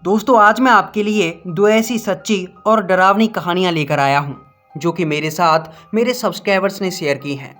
दोस्तों आज मैं आपके लिए दो ऐसी सच्ची और डरावनी कहानियां लेकर आया हूं जो कि मेरे साथ मेरे सब्सक्राइबर्स ने शेयर की हैं।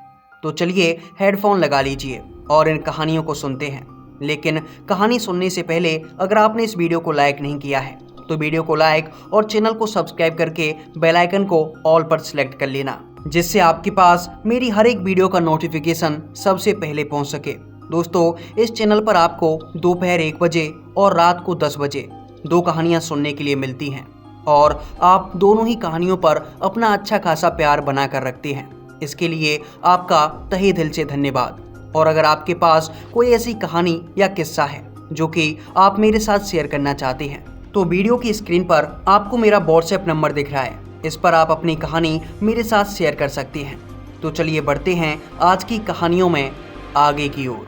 तो चलिए हेडफोन लगा लीजिए और इन कहानियों को सुनते हैं। लेकिन कहानी सुनने से पहले अगर आपने इस वीडियो को लाइक नहीं किया है तो वीडियो को लाइक और चैनल को सब्सक्राइब करके बेल आइकन को ऑल पर सिलेक्ट कर लेना, जिससे आपके पास मेरी हर एक वीडियो का नोटिफिकेशन सबसे पहले पहुंच सके। दोस्तों इस चैनल पर आपको दोपहर 1 बजे और रात को 10 बजे दो कहानियां सुनने के लिए मिलती हैं और आप दोनों ही कहानियों पर अपना अच्छा खासा प्यार बना कर रखते हैं। इसके लिए आपका तहे दिल से धन्यवाद। और अगर आपके पास कोई ऐसी कहानी या किस्सा है जो कि आप मेरे साथ शेयर करना चाहते हैं तो वीडियो की स्क्रीन पर आपको मेरा व्हाट्सएप नंबर दिख रहा है, इस पर आप अपनी कहानी मेरे साथ शेयर कर सकते हैं। तो चलिए बढ़ते हैं आज की कहानियों में आगे की ओर।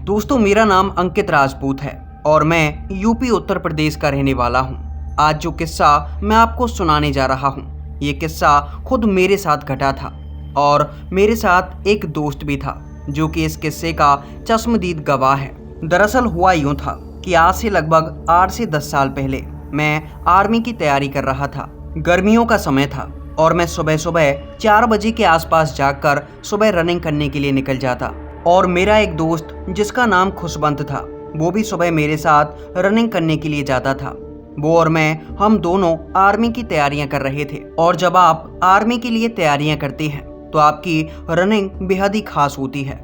दोस्तों मेरा नाम अंकित राजपूत है और मैं यूपी उत्तर प्रदेश का रहने वाला हूँ। आज जो किस्सा मैं आपको सुनाने जा रहा हूँ ये किस्सा खुद मेरे साथ घटा था और मेरे साथ एक दोस्त भी था जो कि इस किस्से का चश्मदीद गवाह है। दरअसल हुआ यूँ था कि आज से लगभग 8 से 10 साल पहले मैं आर्मी की तैयारी कर रहा था। गर्मियों का समय था और मैं सुबह सुबह 4 बजे के आसपास जागकर सुबह रनिंग करने के लिए निकल जाता और मेरा एक दोस्त जिसका नाम खुशबंत था वो भी सुबह मेरे साथ रनिंग करने के लिए जाता था। वो और मैं हम दोनों आर्मी की तैयारियां कर रहे थे और जब आप आर्मी के लिए तैयारियां करते हैं तो आपकी रनिंग बेहद ही खास होती है।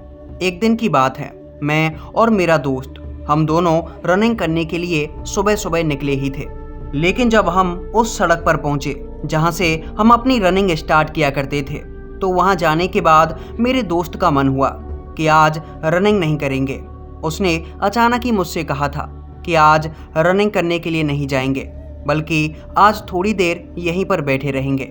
एक दिन की बात है, मैं और मेरा दोस्त हम दोनों रनिंग करने के लिए सुबह सुबह निकले ही थे। लेकिन जब हम उस सड़क पर पहुंचे जहां से हम अपनी रनिंग स्टार्ट किया करते थे तो वहां जाने के बाद मेरे दोस्त का मन हुआ कि आज रनिंग नहीं करेंगे। उसने अचानक ही मुझसे कहा था कि आज रनिंग करने के लिए नहीं जाएंगे बल्कि आज थोड़ी देर यहीं पर बैठे रहेंगे।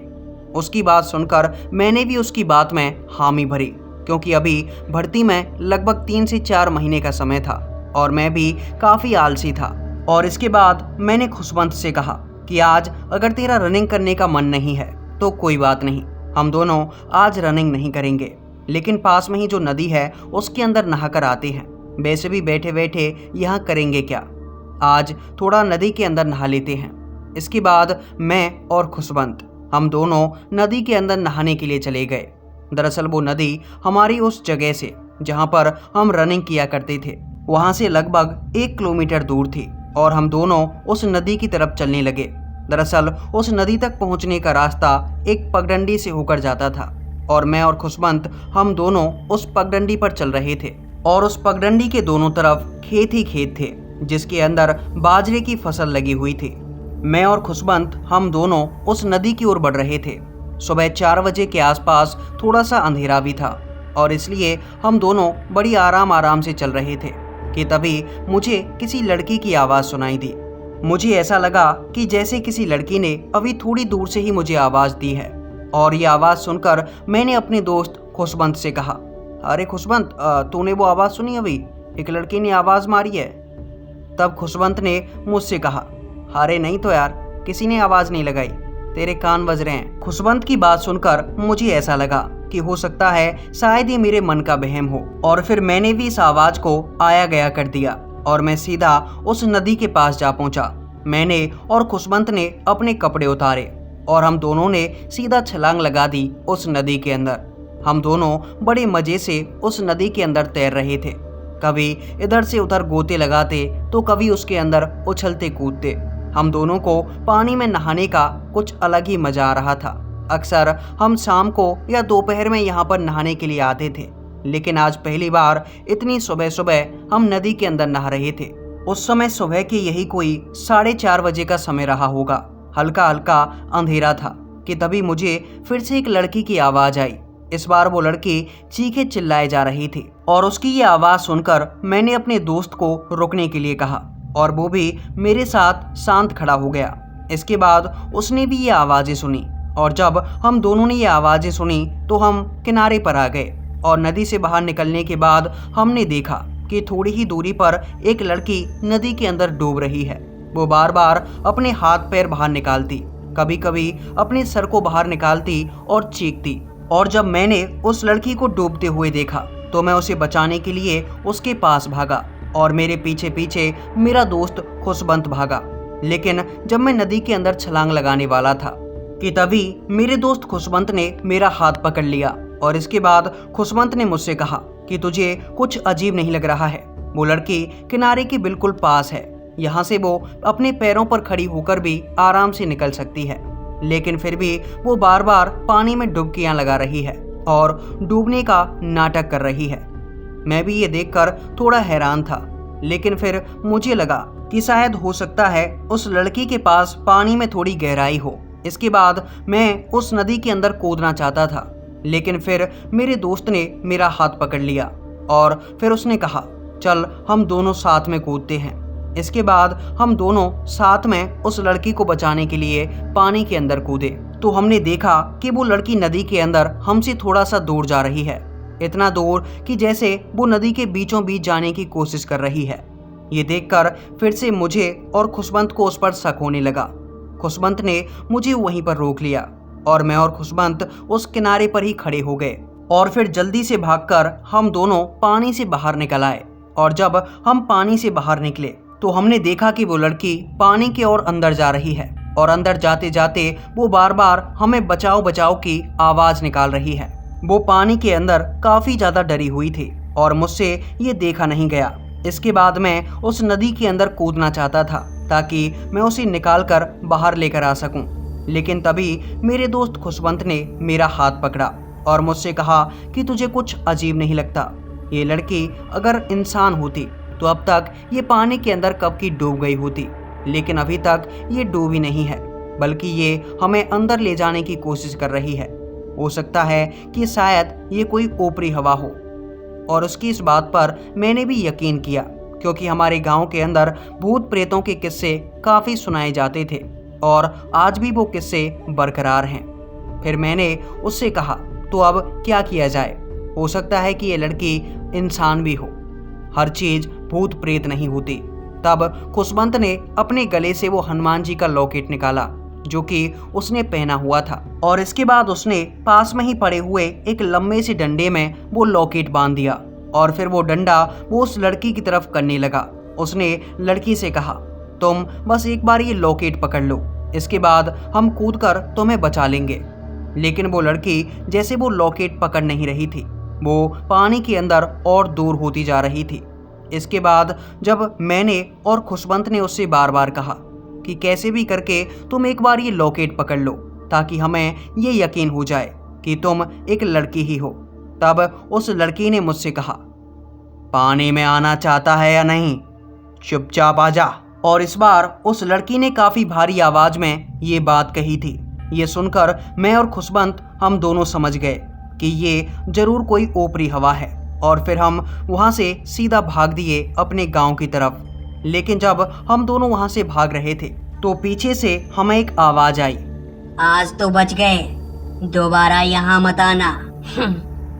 उसकी बात सुनकर मैंने भी उसकी बात में हामी भरी, क्योंकि अभी भर्ती में लगभग 3 से 4 महीने का समय था और मैं भी काफ़ी आलसी था। और इसके बाद मैंने खुशवंत से कहा कि आज अगर तेरा रनिंग करने का मन नहीं है तो कोई बात नहीं, हम दोनों आज रनिंग नहीं करेंगे, लेकिन पास में ही जो नदी है उसके अंदर नहाकर आते हैं। वैसे भी बैठे बैठे यहाँ करेंगे क्या, आज थोड़ा नदी के अंदर नहा लेते हैं। इसके बाद मैं और खुशवंत हम दोनों नदी के अंदर नहाने के लिए चले गए। दरअसल वो नदी हमारी उस जगह से जहाँ पर हम रनिंग किया करते थे वहाँ से लगभग 1 किलोमीटर दूर थी और हम दोनों उस नदी की तरफ चलने लगे। दरअसल उस नदी तक पहुँचने का रास्ता एक पगडंडी से होकर जाता था और मैं और खुशवंत हम दोनों उस पगडंडी पर चल रहे थे और उस पगडंडी के दोनों तरफ खेत ही खेत थे जिसके अंदर बाजरे की फसल लगी हुई थी। मैं और खुशवंत हम दोनों उस नदी की ओर बढ़ रहे थे। सुबह 4 बजे के आसपास थोड़ा सा अंधेरा भी था और इसलिए हम दोनों बड़ी आराम से चल रहे थे कि तभी मुझे किसी लड़की की आवाज़ सुनाई दी। मुझे ऐसा लगा कि जैसे किसी लड़की ने अभी थोड़ी दूर से ही मुझे आवाज़ दी है और ये आवाज़ सुनकर मैंने अपने दोस्त खुशवंत से कहा, अरे खुशवंत, तूने वो आवाज़ सुनी? अभी एक लड़की ने आवाज़ मारी है। तब खुशवंत ने मुझसे कहा, अरे नहीं तो यार, किसी ने आवाज़ नहीं लगाई, तेरे कान बज रहे हैं। खुशवंत की बात सुनकर मुझे ऐसा लगा कि हो सकता है शायद ये मेरे मन का वहम हो और फिर मैंने भी इस आवाज़ को आया गया कर दिया और मैं सीधा उस नदी के पास जा पहुंचा। मैंने और खुशवंत ने अपने कपड़े उतारे और हम दोनों ने सीधा छलांग लगा दी उस नदी के अंदर। हम दोनों बड़े मज़े से उस नदी के अंदर तैर रहे थे, कभी इधर से उधर गोते लगाते तो कभी उसके अंदर उछलते कूदते। हम दोनों को पानी में नहाने का कुछ अलग ही मज़ा आ रहा था। अक्सर हम शाम को या दोपहर में यहाँ पर नहाने के लिए आते थे, लेकिन आज पहली बार इतनी सुबह सुबह हम नदी के अंदर नहा रहे थे। उस समय सुबह के यही कोई 4:30 बजे का समय रहा होगा। हल्का हल्का अंधेरा था कि तभी मुझे फिर से एक लड़की की आवाज़ आई। इस बार वो लड़की चीखे चिल्लाए जा रही थी और उसकी ये आवाज़ सुनकर मैंने अपने दोस्त को रुकने के लिए कहा और वो भी मेरे साथ शांत खड़ा हो गया। इसके बाद उसने भी ये आवाज़ें सुनी और जब हम दोनों ने ये आवाज़ें सुनी तो हम किनारे पर आ गए और नदी से बाहर निकलने के बाद हमने देखा कि थोड़ी ही दूरी पर एक लड़की नदी के अंदर डूब रही है। वो बार बार अपने हाथ पैर बाहर निकालती, कभी कभी अपने सर को बाहर निकालती और चीखती। और जब मैंने उस लड़की को डूबते हुए देखा तो मैं उसे बचाने के लिए उसके पास भागा और मेरे पीछे पीछे मेरा दोस्त खुशबंत भागा। लेकिन जब मैं नदी के अंदर छलांग लगाने वाला था कि तभी मेरे दोस्त खुशबंत ने मेरा हाथ पकड़ लिया और इसके बाद खुशबंत ने मुझसे कहा कि तुझे कुछ अजीब नहीं लग रहा है? वो लड़की किनारे के बिल्कुल पास है, यहाँ से वो अपने पैरों पर खड़ी होकर भी आराम से निकल सकती है, लेकिन फिर भी वो बार बार पानी में डुबकियां लगा रही है और डूबने का नाटक कर रही है। मैं भी ये देखकर थोड़ा हैरान था, लेकिन फिर मुझे लगा कि शायद हो सकता है उस लड़की के पास पानी में थोड़ी गहराई हो। इसके बाद मैं उस नदी के अंदर कूदना चाहता था, लेकिन फिर मेरे दोस्त ने मेरा हाथ पकड़ लिया और फिर उसने कहा, चल हम दोनों साथ में कूदते हैं। इसके बाद हम दोनों साथ में उस लड़की को बचाने के लिए पानी के अंदर कूदे तो हमने देखा कि वो लड़की नदी के अंदर हमसे थोड़ा सा दूर जा रही है, इतना दूर कि जैसे वो नदी के बीचों बीच जाने की कोशिश कर रही है। ये देखकर फिर से मुझे और खुशबंत को उस पर शक होने लगा। खुशबंत ने मुझे वहीं पर रोक लिया और मैं और खुशबंत उस किनारे पर ही खड़े हो गए और फिर जल्दी से भागकर हम दोनों पानी से बाहर निकल आए। और जब हम पानी से बाहर निकले तो हमने देखा कि वो लड़की पानी के और अंदर जा रही है और अंदर जाते जाते वो बार बार हमें बचाओ बचाओ की आवाज निकाल रही है। वो पानी के अंदर काफी ज्यादा डरी हुई थी और मुझसे ये देखा नहीं गया। इसके बाद मैं उस नदी के अंदर कूदना चाहता था ताकि मैं उसे निकाल कर बाहर लेकर आ सकूं, लेकिन तभी मेरे दोस्त खुशबंत ने मेरा हाथ पकड़ा और मुझसे कहा कि तुझे कुछ अजीब नहीं लगता? ये लड़की अगर इंसान होती तो अब तक ये पानी के अंदर कब की डूब गई होती, लेकिन अभी तक ये डूबी नहीं है, बल्कि ये हमें अंदर ले जाने की कोशिश कर रही है। हो सकता है कि शायद ये कोई ऊपरी हवा हो। और उसकी इस बात पर मैंने भी यकीन किया, क्योंकि हमारे गांव के अंदर भूत प्रेतों के किस्से काफ़ी सुनाए जाते थे और आज भी वो किस्से बरकरार हैं। फिर मैंने उससे कहा, तो अब क्या किया जाए? हो सकता है कि ये लड़की इंसान भी हो, हर चीज़ भूत प्रेत नहीं होती। तब खुशबंत ने अपने गले से वो हनुमान जी का लॉकेट निकाला जो कि उसने पहना हुआ था और इसके बाद उसने पास में ही पड़े हुए एक लंबे से डंडे में वो लॉकेट बांध दिया और फिर वो डंडा वो उस लड़की की तरफ करने लगा। उसने लड़की से कहा, तुम बस एक बार ये लॉकेट पकड़ लो, इसके बाद हम कूद कर तुम्हें बचा लेंगे। लेकिन वो लड़की जैसे वो लॉकेट पकड़ नहीं रही थी, वो पानी के अंदर और दूर होती जा रही थी। इसके बाद जब मैंने और खुशबंत ने उससे बार बार कहा कि कैसे भी करके तुम एक बार ये लॉकेट पकड़ लो ताकि हमें ये यकीन हो जाए कि तुम एक लड़की ही हो, तब उस लड़की ने मुझसे कहा, पानी में आना चाहता है या नहीं? चुपचाप आ जा। और इस बार उस लड़की ने काफ़ी भारी आवाज़ में ये बात कही थी। ये सुनकर मैं और खुशबंत हम दोनों समझ गए कि ये ज़रूर कोई ऊपरी हवा है और फिर हम वहाँ से सीधा भाग दिए अपने गांव की तरफ। लेकिन जब हम दोनों वहाँ से भाग रहे थे तो पीछे से हमें एक आवाज़ आई, आज तो बच गए, दोबारा यहाँ मत आना।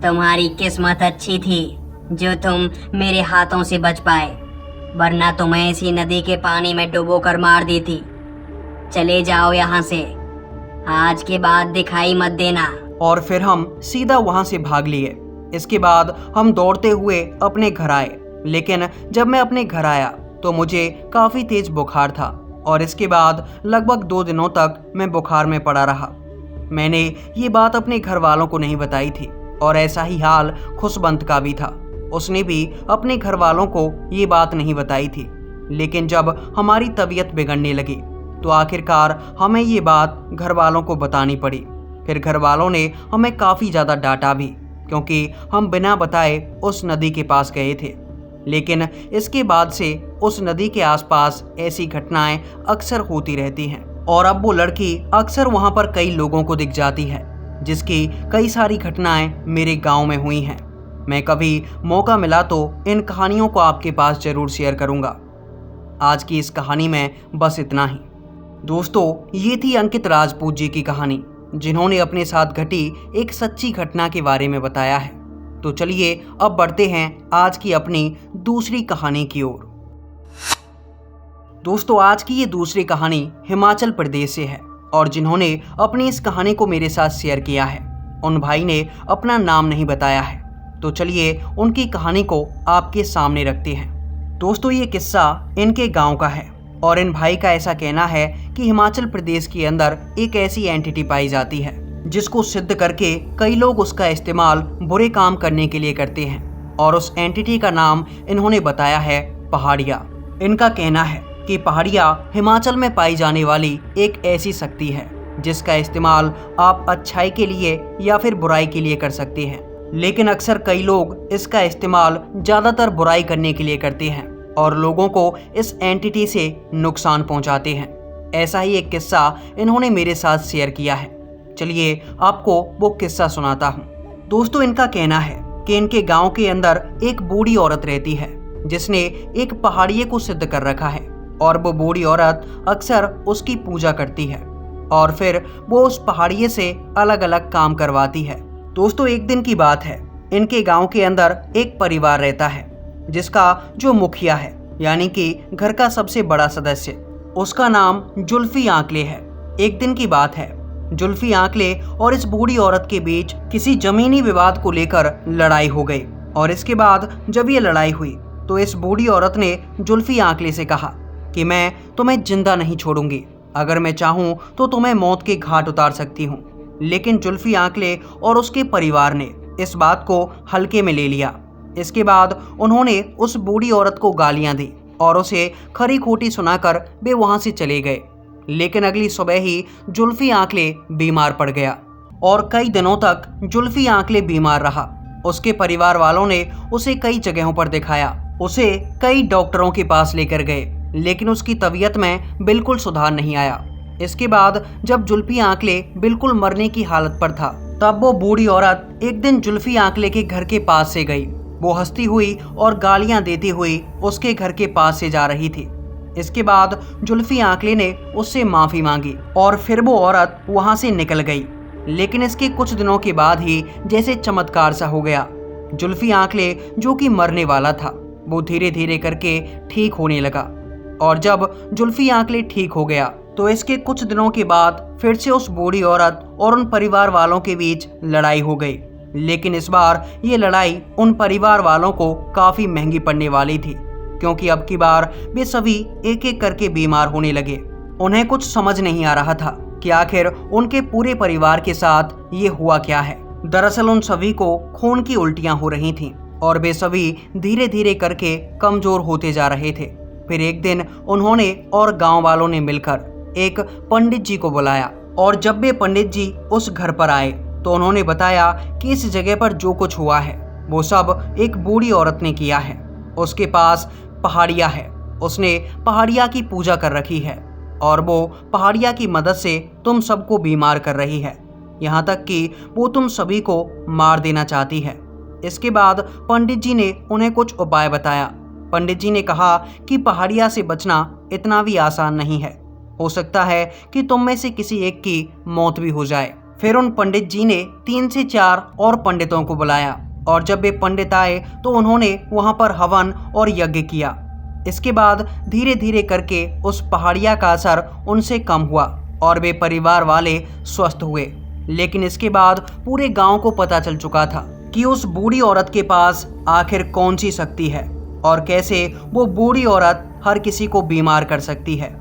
तुम्हारी किस्मत अच्छी थी जो तुम मेरे हाथों से बच पाए, वरना तुम्हें इसी नदी के पानी में डुबो कर मार दी थी। चले जाओ यहाँ से, आज के बाद दिखाई मत देना। और फिर हम सीधा वहाँ से भाग लिए। इसके बाद हम दौड़ते हुए अपने घर आए, लेकिन जब मैं अपने घर आया तो मुझे काफ़ी तेज बुखार था और इसके बाद लगभग 2 दिनों तक मैं बुखार में पड़ा रहा। मैंने ये बात अपने घर वालों को नहीं बताई थी और ऐसा ही हाल खुशबंत का भी था। उसने भी अपने घर वालों को ये बात नहीं बताई थी। लेकिन जब हमारी तबीयत बिगड़ने लगी तो आखिरकार हमें ये बात घर वालों को बतानी पड़ी। फिर घर वालों ने हमें काफ़ी ज़्यादा डांटा भी, क्योंकि हम बिना बताए उस नदी के पास गए थे। लेकिन इसके बाद से उस नदी के आसपास ऐसी घटनाएं अक्सर होती रहती हैं और अब वो लड़की अक्सर वहाँ पर कई लोगों को दिख जाती है, जिसकी कई सारी घटनाएं मेरे गांव में हुई हैं। मैं कभी मौका मिला तो इन कहानियों को आपके पास ज़रूर शेयर करूँगा। आज की इस कहानी में बस इतना ही। दोस्तों, ये थी अंकित राजपूत जी की कहानी, जिन्होंने अपने साथ घटी एक सच्ची घटना के बारे में बताया है। तो चलिए अब बढ़ते हैं आज की अपनी दूसरी कहानी की ओर। दोस्तों, आज की ये दूसरी कहानी हिमाचल प्रदेश से है और जिन्होंने अपनी इस कहानी को मेरे साथ शेयर किया है उन भाई ने अपना नाम नहीं बताया है। तो चलिए उनकी कहानी को आपके सामने रखते हैं। दोस्तों ये किस्सा इनके गांव का है और इन भाई का ऐसा कहना है कि हिमाचल प्रदेश के अंदर एक ऐसी एंटिटी पाई जाती है जिसको सिद्ध करके कई लोग उसका इस्तेमाल बुरे काम करने के लिए करते हैं और उस एंटिटी का नाम इन्होंने बताया है पहाड़िया। इनका कहना है कि पहाड़िया हिमाचल में पाई जाने वाली एक ऐसी शक्ति है जिसका इस्तेमाल आप अच्छाई के लिए या फिर बुराई के लिए कर सकते हैं, लेकिन अक्सर कई लोग इसका इस्तेमाल ज़्यादातर बुराई करने के लिए करते हैं और लोगों को इस एंटिटी से नुकसान पहुंचाते हैं। ऐसा ही एक किस्सा इन्होंने मेरे साथ शेयर किया है। चलिए आपको वो किस्सा सुनाता हूँ। दोस्तों इनका कहना है कि इनके गांव के अंदर एक बूढ़ी औरत रहती है जिसने एक पहाड़िये को सिद्ध कर रखा है और वो बूढ़ी औरत अक्सर उसकी पूजा करती है और फिर वो उस पहाड़िये से अलग अलग काम करवाती है। दोस्तों एक दिन की बात है, इनके गांव के अंदर एक परिवार रहता है जिसका जो मुखिया है यानी कि घर का सबसे बड़ा सदस्य, उसका नाम जुल्फी आंकले है। एक दिन की बात है, जुल्फी आंकले और इस बूढ़ी औरत के बीच किसी जमीनी विवाद को लेकर लड़ाई हो गई और इसके बाद जब ये लड़ाई हुई तो इस बूढ़ी औरत ने जुल्फी आंकले से कहा कि मैं तुम्हें जिंदा नहीं छोड़ूंगी, अगर मैं चाहूँ तो तुम्हें मौत के घाट उतार सकती हूँ। लेकिन जुल्फी आंकले और उसके परिवार ने इस बात को हल्के में ले लिया। इसके बाद उन्होंने उस बूढ़ी औरत को गालियां दी और उसे खरी खोटी सुनाकर वे वहां से चले गए। लेकिन अगली सुबह ही जुल्फी आंकले बीमार पड़ गया और कई दिनों तक जुल्फी आंकले बीमार रहा। उसके परिवार वालों ने उसे कई जगहों पर दिखाया, उसे कई डॉक्टरों के पास लेकर गए, लेकिन उसकी तबीयत में बिल्कुल सुधार नहीं आया। इसके बाद जब जुल्फी आंकले बिल्कुल मरने की हालत पर था तब वो बूढ़ी औरत एक दिन जुल्फी आंकले के घर के पास से गई। वो हंसती हुई और गालियां देती हुई उसके घर के पास से जा रही थी। इसके बाद जुल्फी आंकले ने उससे माफी मांगी और फिर वो औरत वहां से निकल गई। लेकिन इसके कुछ दिनों के बाद ही जैसे चमत्कार सा हो गया। जुल्फी आंकले जो कि मरने वाला था वो धीरे धीरे करके ठीक होने लगा और जब जुल्फी आंकले ठीक हो गया तो इसके कुछ दिनों के बाद फिर से उस बूढ़ी औरत और उन परिवार वालों के बीच लड़ाई हो गई। लेकिन इस बार ये लड़ाई उन परिवार वालों को काफी महंगी पड़ने वाली थी क्योंकि अब की बार वे सभी एक एक करके बीमार होने लगे। उन्हें कुछ समझ नहीं आ रहा था कि आखिर उनके पूरे परिवार के साथ ये हुआ क्या है। दरअसल उन सभी को खून की उल्टियां हो रही थीं और वे सभी धीरे धीरे करके कमजोर होते जा रहे थे। फिर एक दिन उन्होंने और गांव वालों ने मिलकर एक पंडित जी को बुलाया और जब वे पंडित जी उस घर पर आए तो उन्होंने बताया कि इस जगह पर जो कुछ हुआ है वो सब एक बूढ़ी औरत ने किया है। उसके पास पहाड़िया है, उसने पहाड़िया की पूजा कर रखी है और वो पहाड़िया की मदद से तुम सबको बीमार कर रही है, यहाँ तक कि वो तुम सभी को मार देना चाहती है। इसके बाद पंडित जी ने उन्हें कुछ उपाय बताया। पंडित जी ने कहा कि पहाड़िया से बचना इतना भी आसान नहीं है, हो सकता है कि तुम में से किसी एक की मौत भी हो जाए। फिर उन पंडित जी ने 3 से 4 और पंडितों को बुलाया और जब वे पंडित आए तो उन्होंने वहां पर हवन और यज्ञ किया। इसके बाद धीरे धीरे करके उस पहाड़िया का असर उनसे कम हुआ और वे परिवार वाले स्वस्थ हुए। लेकिन इसके बाद पूरे गांव को पता चल चुका था कि उस बूढ़ी औरत के पास आखिर कौन सी शक्ति है और कैसे वो बूढ़ी औरत हर किसी को बीमार कर सकती है।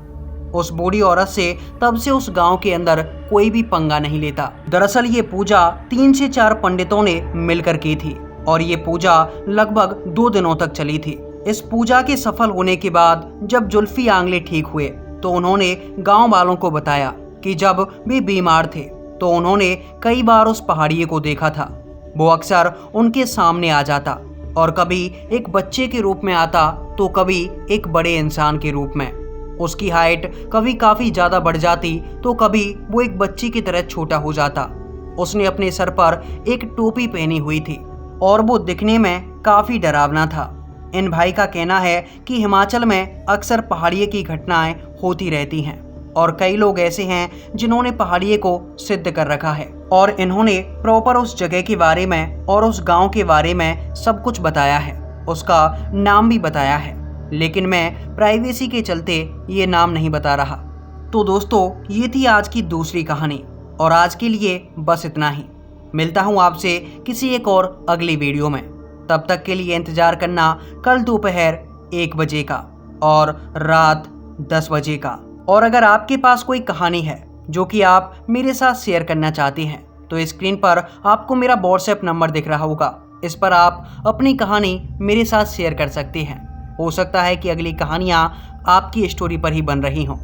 उस बूढ़ी औरत से तब से उस गांव के अंदर कोई भी पंगा नहीं लेता। दरअसल ये पूजा 3 से 4 पंडितों ने मिलकर की थी और ये पूजा लगभग 2 दिनों तक चली थी। इस पूजा के सफल होने के बाद जब जुल्फी आंकले ठीक हुए तो उन्होंने गांव वालों को बताया कि जब वे बीमार थे तो उन्होंने कई बार उस पहाड़िये को देखा था। वो अक्सर उनके सामने आ जाता और कभी एक बच्चे के रूप में आता तो कभी एक बड़े इंसान के रूप में। उसकी हाइट कभी काफी ज्यादा बढ़ जाती तो कभी वो एक बच्ची की तरह छोटा हो जाता। उसने अपने सर पर एक टोपी पहनी हुई थी और वो दिखने में काफी डरावना था। इन भाई का कहना है कि हिमाचल में अक्सर पहाड़िये की घटनाएं होती रहती हैं और कई लोग ऐसे हैं जिन्होंने पहाड़िये को सिद्ध कर रखा है और इन्होंने प्रॉपर उस जगह के बारे में और उस गांव के बारे में सब कुछ बताया है, उसका नाम भी बताया है, लेकिन मैं प्राइवेसी के चलते ये नाम नहीं बता रहा। तो दोस्तों ये थी आज की दूसरी कहानी और आज के लिए बस इतना ही। मिलता हूँ आपसे किसी एक और अगली वीडियो में, तब तक के लिए इंतजार करना कल दोपहर 1 बजे का और रात 10 बजे का। और अगर आपके पास कोई कहानी है जो कि आप मेरे साथ शेयर करना चाहते हैं तो स्क्रीन पर आपको मेरा व्हाट्सएप नंबर दिख रहा होगा। इस पर आप अपनी कहानी मेरे साथ शेयर कर सकते हैं। हो सकता है कि अगली कहानियाँ आपकी स्टोरी पर ही बन रही हों।